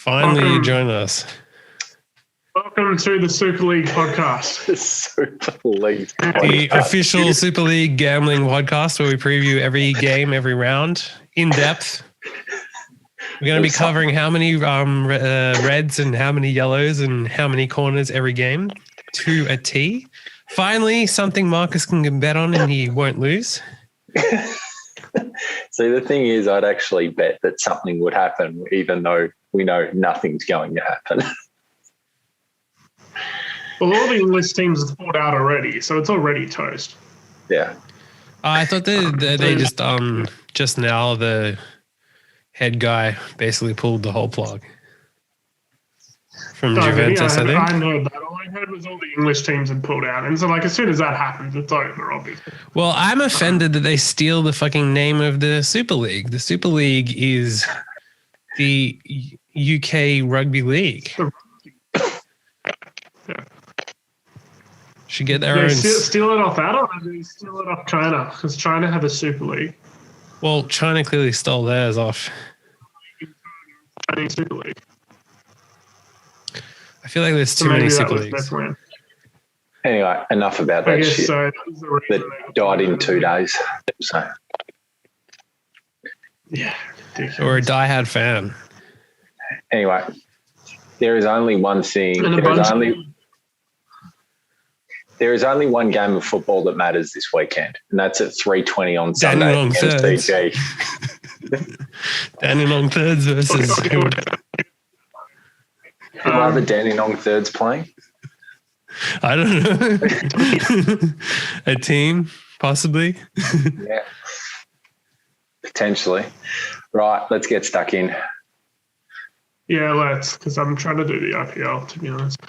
Finally, you join us. Welcome to the Super League podcast. The Super League podcast. The official Super League gambling podcast where we preview every game, every round, in depth. We're going to be covering how many reds and how many yellows and how many corners every game to a T. Finally, something Marcus can bet on and he won't lose. See, the thing is, I'd actually bet that something would happen, even though we know nothing's going to happen. Well, all the English teams have pulled out already, so it's already toast. Yeah. I thought they just now the head guy basically pulled the whole plug from Juventus, I think. I know that. All I heard was all the English teams had pulled out. And so, as soon as that happens, it's over, obviously. Well, I'm offended that they steal the fucking name of the Super League. The Super League is the UK Rugby League. Yeah. Should get their own. Steal it off that, or they steal it off China? Because China have a Super League. Well, China clearly stole theirs off. Chinese Super League. I feel like there's too many Super Leagues. Anyway, enough about that shit. So. That died in 2 days. So. Yeah, ridiculous. Or a diehard fan. Anyway, there is only one thing. There is only one game of football that matters this weekend, and that's at 3:20 on Sunday against DG. Dandenong Thirds versus Who are the Dandenong Thirds playing? I don't know. A team, possibly. Yeah, potentially. Right, let's get stuck in. Yeah, let's, because I'm trying to do the IPL, to be honest.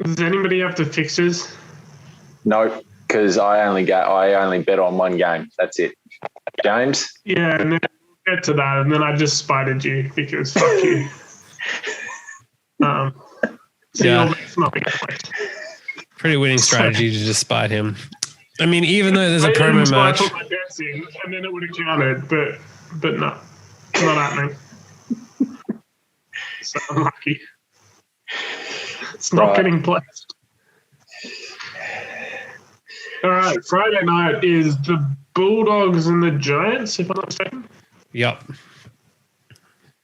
Does anybody have the fixtures? No, because I only bet on one game. That's it. James? Yeah, and then we'll get to that, and then I just spited you because fuck you. Yeah. Pretty winning strategy to just spite him. I mean, even though there's a promo match. I put my bets in, and then it would have counted, but no, it's not happening. So unlucky. It's not getting placed. All right, Friday night is the Bulldogs and the Giants, if I'm not mistaken. Yep.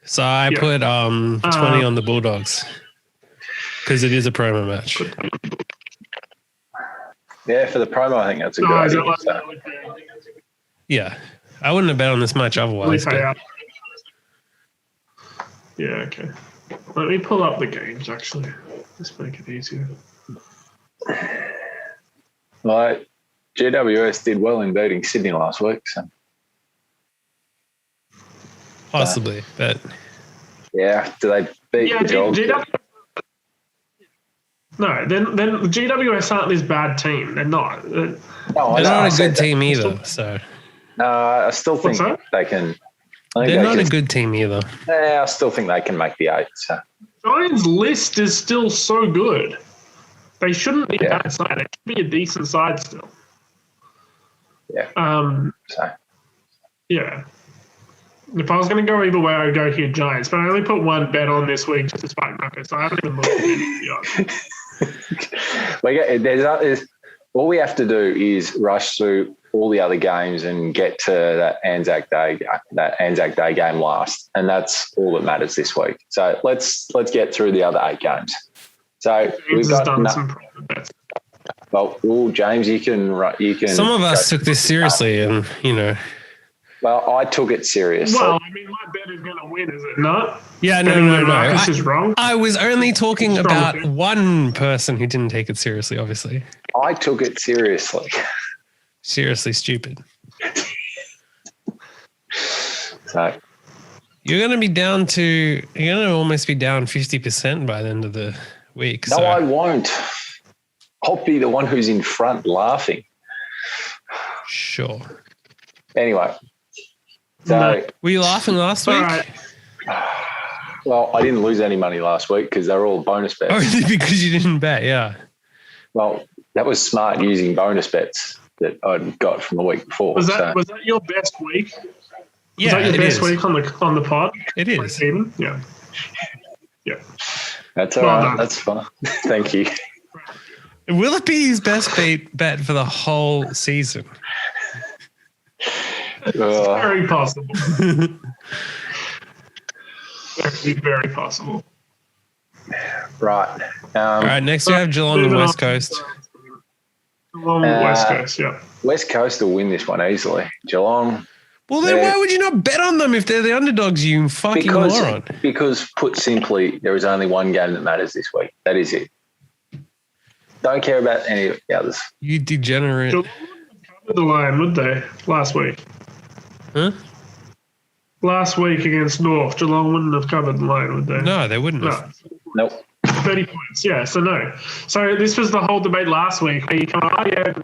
So I put 20 on the Bulldogs because it is a promo match. Yeah, for the promo, I think that's a good idea. Yeah, I wouldn't have bet on this much otherwise. Yeah, okay. Let me pull up the games, actually. Just make it easier. Well, GWS did well in beating Sydney last week. So. Possibly, but... Yeah, do they beat the Dogs? No, then the GWS aren't this bad team. They're not. They're not a good team either, so... No, I still think they can... They're not a good team either. Yeah, I still think they can make the 8. So. Giants' list is still so good. They shouldn't be a bad side. They should be a decent side still. Yeah. Yeah. If I was going to go either way, I'd go here Giants. But I only put one bet on this week just to spike Marcus. So I haven't even looked at it. All we have to do is rush through all the other games and get to that Anzac Day game last, and that's all that matters this week. So let's get through the other 8 games. So we've got some private bets. Well, James, you can. Some of us took this seriously, and you know. Well, I took it seriously. Well, I mean, my bet is going to win, is it not? Yeah, no. Marcus is wrong. I was only talking about one person who didn't take it seriously, obviously. I took it seriously. Seriously stupid. So you're going to almost be down 50% by the end of the week. No, I won't. I'll be the one who's in front laughing. Sure. Anyway. So were you laughing last week? Right. Well, I didn't lose any money last week because they're all bonus bets. Only because you didn't bet, yeah. Well, that was smart using bonus bets that I'd got from the week before. Was that your best week? Yeah, is that your it best is. week on the pod? It is. Even? Yeah. Yeah. That's all Well right. done. That's fine. Thank you. Will it be his best bet for the whole season? Very possible. Very possible. Right. All right, next we have Geelong and West Coast. Geelong West Coast, yeah. West Coast will win this one easily. Geelong. Well, then why would you not bet on them if they're the underdogs, you fucking moron? Because, put simply, there is only one game that matters this week. That is it. Don't care about any of the others. You degenerate. Geelong wouldn't have covered the line, would they, last week? Huh? Last week against North, Geelong wouldn't have covered the line, would they? No, they wouldn't have. Nope. 30 points, yeah, so no. So this was the whole debate last week where you come,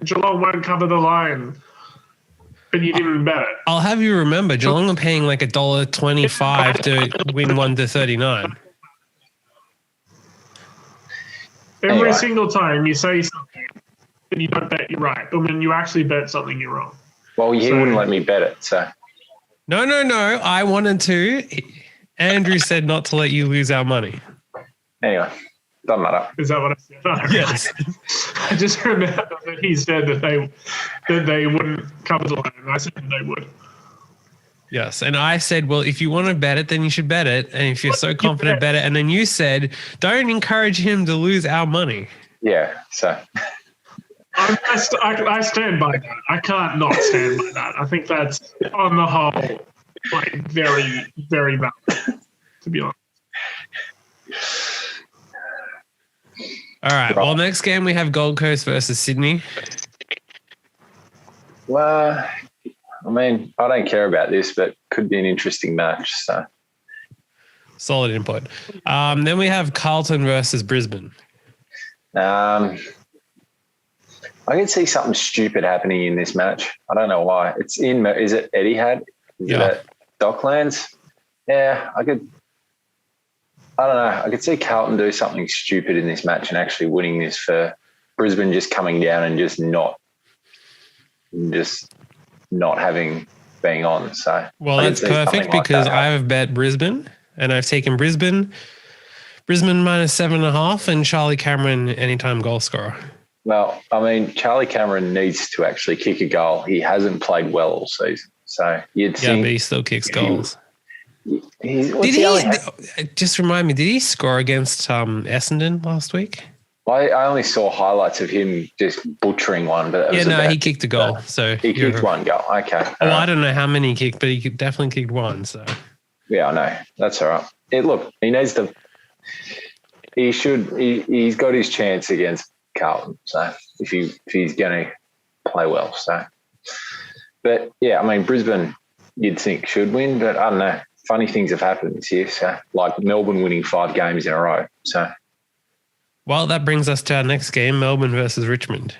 Geelong won't cover the line, but you didn't bet it. I'll have you remember, Geelong are paying like $1.25 to win 1-39. Every single time you say something and you don't bet, you're right. But when you actually bet something, you're wrong. Well, he wouldn't let me bet it, so. No. I wanted to. Andrew said not to let you lose our money. Anyway, doesn't matter. Is that what I said? No, Yes. I just remember that he said that they wouldn't cover the line. And I said they would. Yes. And I said, well, if you want to bet it, then you should bet it. And if you're so confident, bet it. And then you said, don't encourage him to lose our money. Yeah, so. I stand by that. I can't not stand by that. I think that's, on the whole, like very, very valid, to be honest. All right. Well, next game we have Gold Coast versus Sydney. Well, I mean, I don't care about this, but could be an interesting match. So Solid input. Then we have Carlton versus Brisbane. I can see something stupid happening in this match. I don't know why. It's in, is it Etihad? Is it at Docklands? Yeah, I don't know. I could see Carlton do something stupid in this match and actually winning this for Brisbane just coming down and just not being on. So that's perfect because I've bet Brisbane and I've taken Brisbane minus 7.5 and Charlie Cameron anytime goal scorer. Well, I mean, Charlie Cameron needs to actually kick a goal. He hasn't played well all season. So you'd think. Yeah, but he still kicks goals. Just remind me, did he score against Essendon last week? I only saw highlights of him just butchering one. But he kicked a goal. So he kicked one goal. Okay. Well, I don't know how many he kicked, but he definitely kicked one. So yeah, I know. That's all right. Look, he needs to. He should. He's got his chance against Carlton. So if he's going to play well, so. But yeah, I mean Brisbane, you'd think should win, but I don't know. Funny things have happened this year. So like Melbourne winning 5 games in a row. So. Well, that brings us to our next game, Melbourne versus Richmond.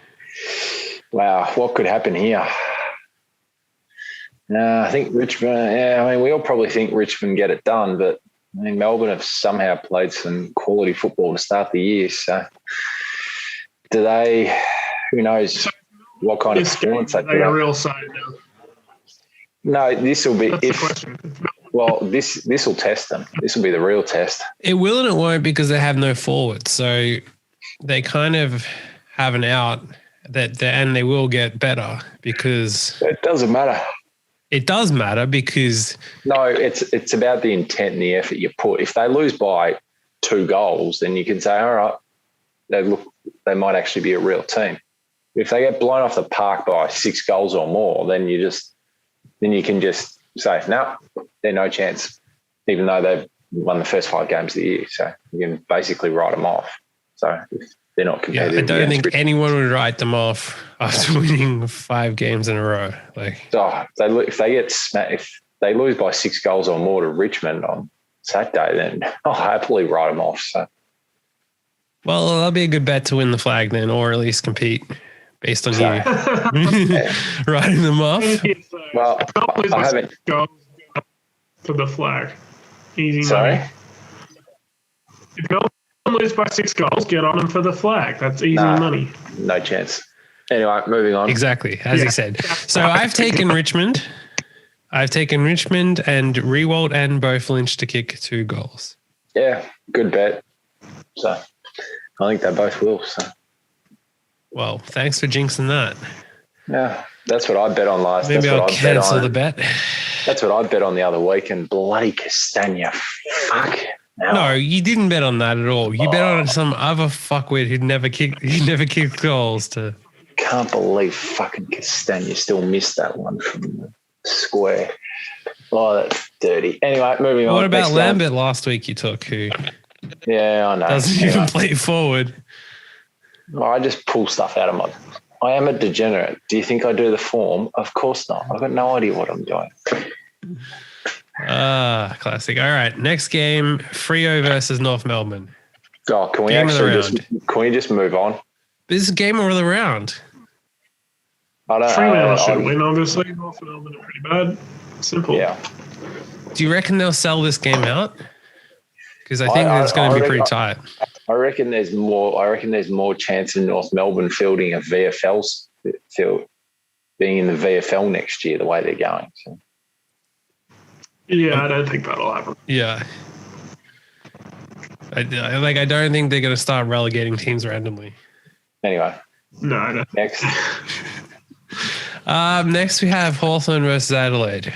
Wow, what could happen here? I think Richmond, we all probably think Richmond get it done, but I mean, Melbourne have somehow played some quality football to start the year. So do they, who knows what kind of performance they put up. A real side now. No, this will be, this will test them. This will be the real test. It will and it won't because they have no forwards. So they kind of have an out and they will get better because... It doesn't matter. It does matter because... No, it's about the intent and the effort you put. If they lose by 2 goals, then you can say, all right, they might actually be a real team. If they get blown off the park by 6 goals or more, then you can just say, no, they're no chance, even though they've won the first 5 games of the year. So you can basically write them off. So if they're not competitive. I don't think anyone would write them off after winning 5 games in a row. If they lose by 6 goals or more to Richmond on Saturday, then I'll happily write them off. So. Well, that'll be a good bet to win the flag then, or at least compete. Based on you writing them off. Well, I haven't. For the flag. Easy Sorry? money. If Melbourne lose by 6 goals, get on them for the flag. That's easy money. No chance. Anyway, moving on. Exactly, as he said. So I've taken Richmond. I've taken Richmond and riewoldt and both Lynch to kick 2 goals. Yeah, good bet. So I think they both will. So Well, thanks for jinxing that. yeah, that's what I bet on last. Maybe that's I'll what cancel the bet. That's what I bet on the other week, and bloody Castagna. Fuck. No, you didn't bet on that at all. You bet on some other fuckwit who'd never kicked goals to. Can't believe fucking Castagna still missed that one from the square. Oh, that's dirty. Anyway, moving on. What about Lambert last week you took, who Yeah, I know. doesn't even play forward? Well, I just pull stuff out of my... I am a degenerate. Do you think I do the form? Of course not. I've got no idea what I'm doing. Classic. All right, next game, Freo versus North Melbourne. Oh, can we just move on? This is a game of the round. Fremantle should win, obviously. North Melbourne are pretty bad. Simple. Yeah. Do you reckon they'll sell this game out? Because I think it's going to be pretty tight. I reckon there's more chance in North Melbourne fielding a VFL's field, being in the VFL next year, the way they're going. So. Yeah, I don't think that'll happen. Yeah. I don't think they're going to start relegating teams randomly. Anyway. No. Next. Next we have Hawthorn versus Adelaide.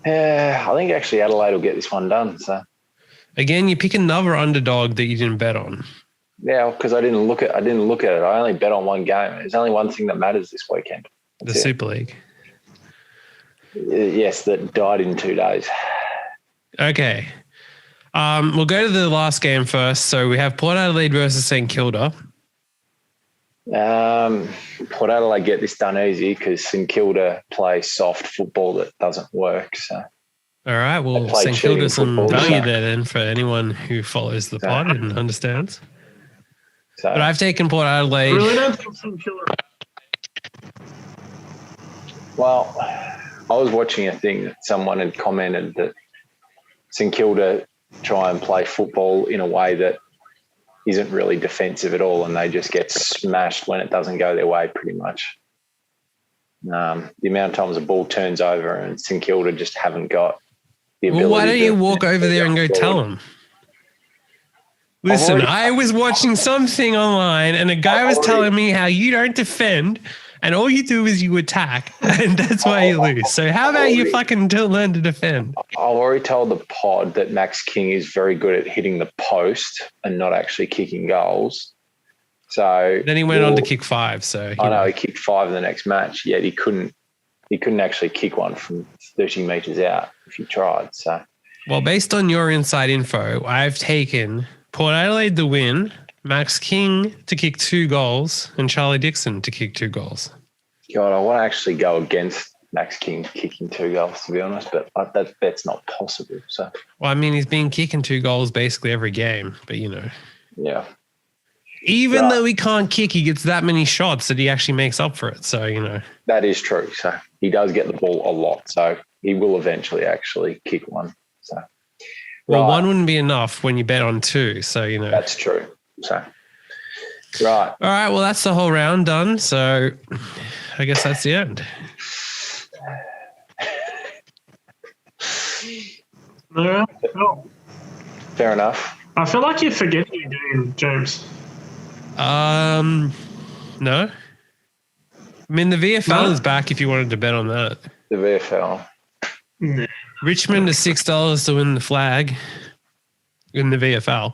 I think actually Adelaide will get this one done. So again, you pick another underdog that you didn't bet on. Yeah, because I didn't look at it. I only bet on one game. There's only one thing that matters this weekend. The Super League. Yes, that died in 2 days. Okay. We'll go to the last game first. So we have Port Adelaide versus St Kilda. Port Adelaide get this done easy because St Kilda play soft football that doesn't work. So, all right. Well, St Kilda some value there then for anyone who follows the pod and understands. So, but I've taken Port Adelaide. Really don't think St Kilda. Well, I was watching a thing that someone had commented that St Kilda try and play football in a way that isn't really defensive at all, and they just get smashed when it doesn't go their way pretty much. The amount of times the ball turns over and St Kilda just haven't got the ability. Well, why don't you walk over there and go tell them? Listen, I was watching something online and a guy was telling me how you don't defend and all you do is you attack and that's why you lose. So how about you fucking learn to defend? I've already told the pod that Max King is very good at hitting the post and not actually kicking goals. So then he went on to kick 5. So I know he kicked 5 in the next match, yet he couldn't actually kick one from 30 metres out if he tried. So well, based on your inside info, I've taken Port Adelaide to win, Max King to kick 2 goals, and Charlie Dixon to kick 2 goals. God, I want to actually go against Max King kicking 2 goals, to be honest, but that bet's not possible. So, well, I mean, he's been kicking 2 goals basically every game, but you know. Yeah. Even though he can't kick, he gets that many shots that he actually makes up for it. So, you know. That is true. So he does get the ball a lot. So he will eventually actually kick one. So. Well, one wouldn't be enough when you bet on 2. So, you know. That's true. So, right. All right. Well, that's the whole round done. So I guess that's the end. Yeah. Cool. Fair enough. I feel like you're forgetting a game, James. No. I mean, the VFL is back if you wanted to bet on that. The VFL. No. Richmond is $6 to win the flag in the VFL.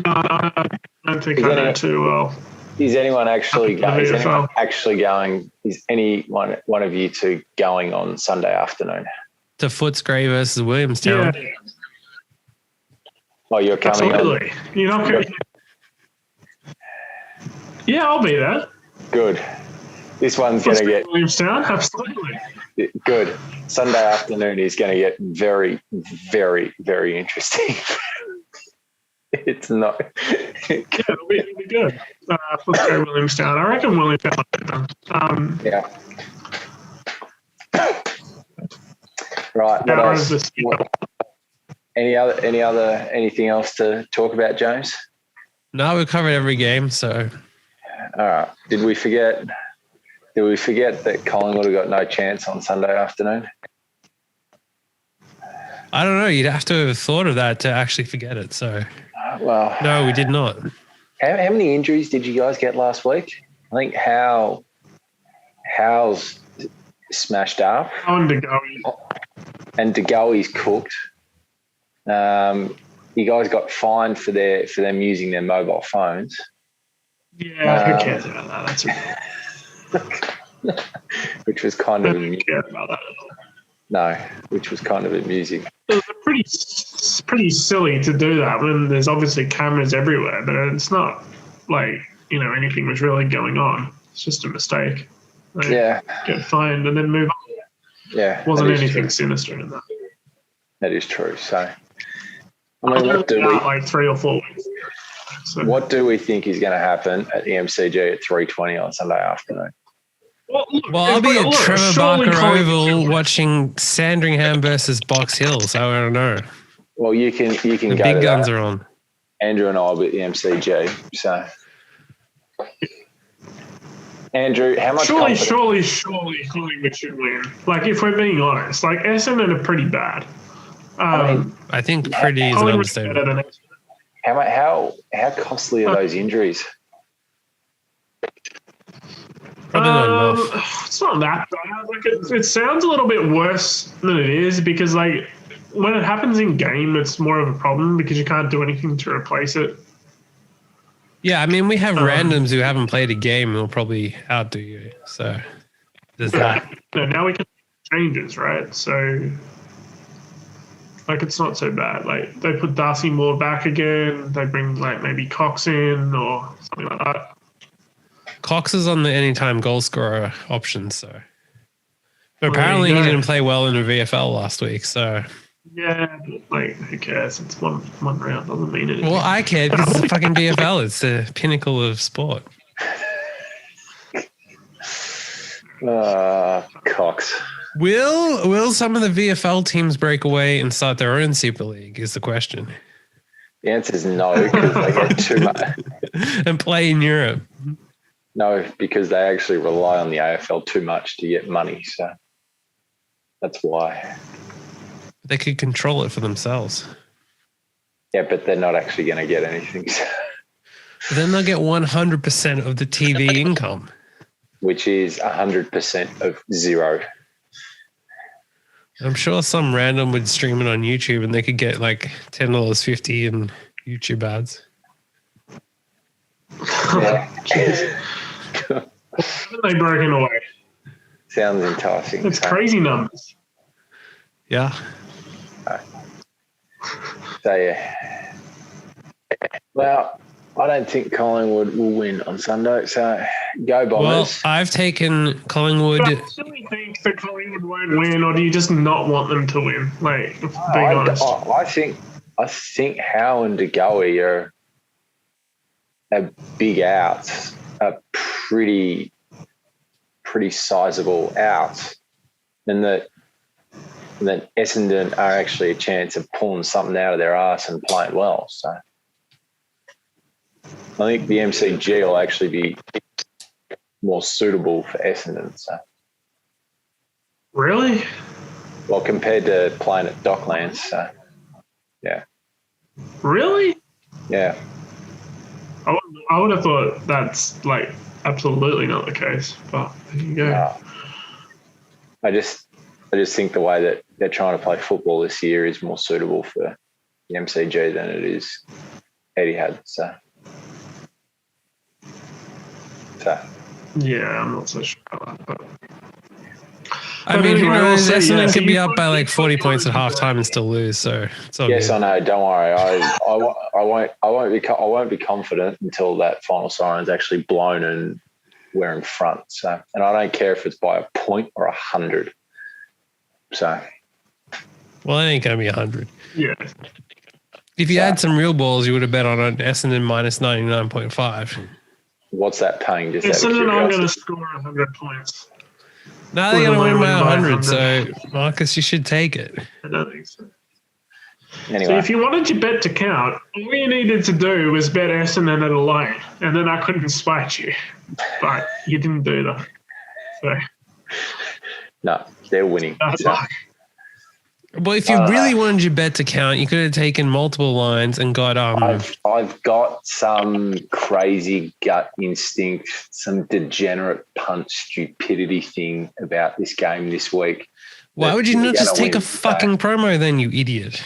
No, I don't think I know too well. Is anyone actually going? Is any one of you two going on Sunday afternoon? To Footscray versus Williamstown. Yeah. Oh, you're coming. Absolutely. You're not going. Yeah, I'll be there. Good. This one's going to get Williamstown. Absolutely. Good. Sunday afternoon is going to get very, very, very interesting. It's not. Yeah, it'll be good. Let's go Williamstown. I reckon Williamstown. Yeah. Right. Anything else to talk about, James? No, we've covered every game. So, All right. Did we forget that Collingwood have got no chance on Sunday afternoon? I don't know. You'd have to have thought of that to actually forget it. So, Well, no, we did not. How many injuries did you guys get last week? I think Hal's smashed up. On to going. And DeGoey's cooked. You guys got fined for them using their mobile phones. Yeah, who cares about that? That's which was kind of amusing. Care about that. No, which was kind of amusing. It was pretty silly to do that when there's obviously cameras everywhere, but it's not like, anything was really going on. It's just a mistake. Get fined and then move on. Yeah. Wasn't anything sinister in that. That is true. So, what do we like 3 or 4 weeks? So. What do we think is going to happen at the MCG at 3:20 on Sunday afternoon? Well, I'll be at Trevor Barker Oval watching Sandringham versus Box Hill, so I don't know. Well, you can the go. The big guns are on. Andrew and I will be at the MCG. So, Andrew, how much? Surely, Collingwood should win. Like, if we're being honest, like Essendon are pretty bad. I think pretty is an understatement. How costly are those injuries? Probably not enough. It's not that bad. Like it sounds a little bit worse than it is because, like, when it happens in game, it's more of a problem because you can't do anything to replace it. Yeah, I mean, we have randoms who haven't played a game and will probably outdo you. So there's that. No, now we can make changes, right? So, like, it's not so bad. Like, they put Darcy Moore back again. They bring, like, maybe Cox in or something like that. Cox is on the anytime goal scorer option, so. But apparently he didn't play well in the VFL last week, so. Yeah, like, who cares? It's one round. Doesn't mean anything. Well, I care because it's the fucking VFL. It's the pinnacle of sport. Cox. Will some of the VFL teams break away and start their own Super League is the question. The answer is no, because they get too much. And play in Europe. No, because they actually rely on the AFL too much to get money. So that's why. They could control it for themselves. Yeah, but they're not actually going to get anything. But then they'll get 100% of the TV income. Which is 100% of zero. I'm sure some random would stream it on YouTube and they could get like $10.50 in YouTube ads. Yeah. Haven't they broken away? Sounds enticing. It's crazy numbers. Yeah. So, yeah. Well, I don't think Collingwood will win on Sunday, so go Bombers. Well, I've taken Collingwood. Do you really think that Collingwood won't win, or do you just not want them to win? Like, being honest. I think Howe and DeGoey are big outs, are pretty sizable outs, and that Essendon are actually a chance of pulling something out of their arse and playing well. So I think the MCG will actually be more suitable for Essendon. So. Really? Well, compared to playing at Docklands, so yeah. Really? Yeah. I would have thought that's like absolutely not the case, but there you go. No. I just think the way that they're trying to play football this year is more suitable for the MCG than it is Etihad. So. Yeah, I'm not so sure about that. But I mean, anyway, who knows? Essendon could be you up by like 40 points at halftime and still lose. So it's all yes, good. I know. Don't worry. I won't be confident until that final siren's actually blown and we're in front. So, and I don't care if it's by a point or 100. So, well, it ain't gonna be 100. Yeah. If you had some real balls, you would have bet on an Essendon minus 99.5. What's that paying? Just Essendon are going to score 100 points. No, they're going to win by 100. So, Marcus, you should take it. I don't think so. Anyway. So if you wanted your bet to count, all you needed to do was bet Essendon at a line, and then I couldn't spite you. But you didn't do that. So no, they're winning. So. Well, if you really wanted your bet to count, you could have taken multiple lines and got I've got some crazy gut instinct, some degenerate punt stupidity thing about this game this week. Why would you not just take a fucking promo then, you idiot?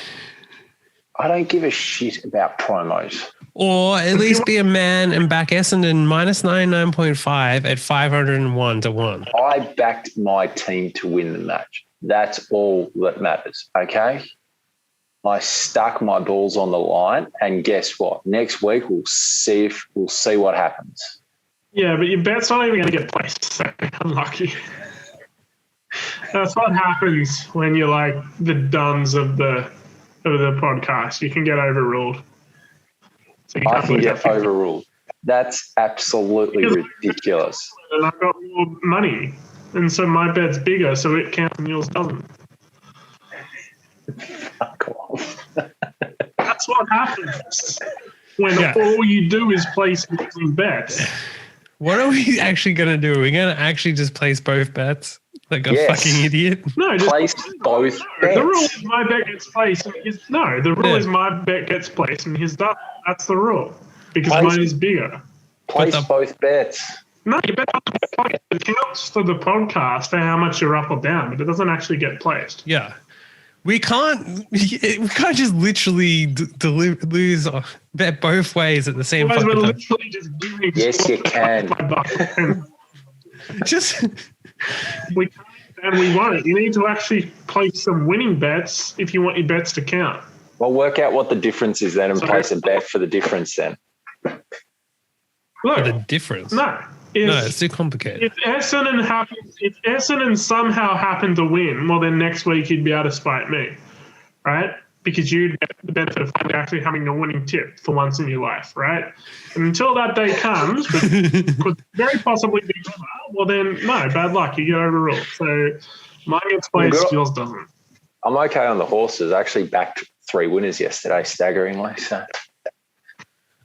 I don't give a shit about promos. Or at least be a man and back Essendon minus 99.5 at 501 to 1. I backed my team to win the match. That's all that matters, okay? I stuck my balls on the line, and guess what? Next week we'll see what happens. Yeah, but your bet's not even going to get placed, so unlucky. That's what happens when you're like the duns of the podcast. You can get overruled. So I can get overruled. That's absolutely ridiculous. And I've got more money. And so my bet's bigger, so it counts and yours doesn't. Fuck off. That's what happens when all you do is place losing bets. What are we actually going to do? Are we going to actually just place both bets? Like a fucking idiot? No, just place both bets. The rule is my bet gets placed. The rule is my bet gets placed and his doesn't. That's the rule. Because mine is bigger. Place both bets. No, you bet it counts for the podcast for how much you're up or down, but it doesn't actually get placed. Yeah. We can't just literally lose bet both ways at the same time. We're literally just doing. Yes, you can. We can't, and we won't. You need to actually place some winning bets if you want your bets to count. Well, work out what the difference is then and place a bet for the difference then. Look, for the difference? No. It's too complicated. If Essendon somehow happened to win, well, then next week you'd be able to spite me, right? Because you'd get the benefit of actually having a winning tip for once in your life, right? And until that day comes, which could very possibly be never, well, then, no, bad luck. You get overruled. So mine gets placed, yours doesn't. I'm okay on the horses. I actually backed 3 winners yesterday, staggeringly, so...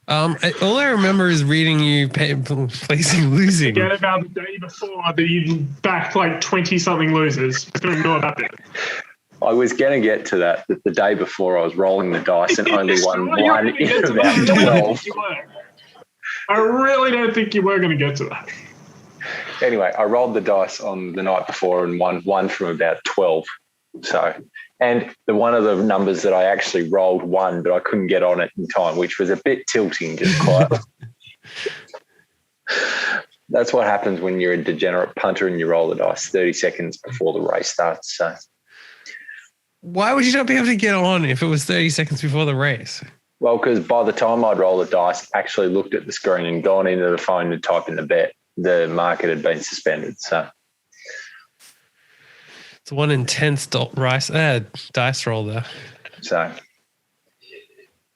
all I remember is reading you placing losing. Forget about the day before that you backed like 20-something losers. Just going to ignore that bit. I was going to get to that the day before I was rolling the dice and only won one in about 12. I really don't think you were going to get to that. Anyway, I rolled the dice on the night before and won one from about 12. So... And one of the numbers that I actually rolled won, but I couldn't get on it in time, which was a bit tilting, just quietly. That's what happens when you're a degenerate punter and you roll the dice 30 seconds before the race starts. So, why would you not be able to get on if it was 30 seconds before the race? Well, because by the time I'd roll the dice, actually looked at the screen and gone into the phone and typed in the bet, the market had been suspended. So. It's one intense dice roll there. So,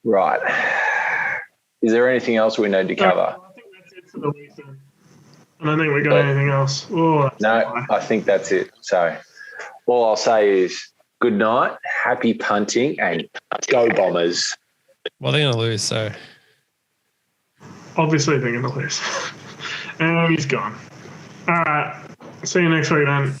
right. Is there anything else we need to cover? I think that's it for the weekend. I don't think we got anything else. No, I think that's it. So, all I'll say is good night, happy punting, and go Bombers. Well, they're going to lose, so. Obviously, they're going to lose. And he's gone. All right. See you next week, then.